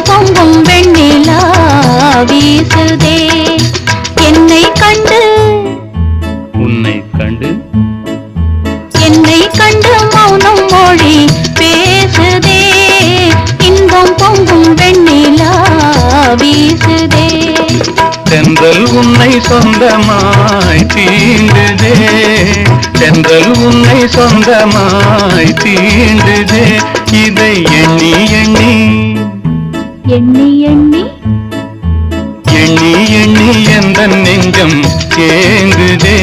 பொங்கும் வெண்ணிலா வீசுதே என்னை கண்டு உன்னை கண்டு என்னை கண்டு மௌனம் மொழி பேசுதே இன்பம் பொங்கும் வெண்ணிலா வீசுதே தென்றல் உன்னை சொந்தமாய் தீண்டுதே தென்றல் உன்னை சொந்தமாய் தீண்டுதே இதை எண்ணி எண்ணி எண்ணி எண்ணி எண்ணி எண்ணி எந்த நெஞ்சம் ஏங்குதே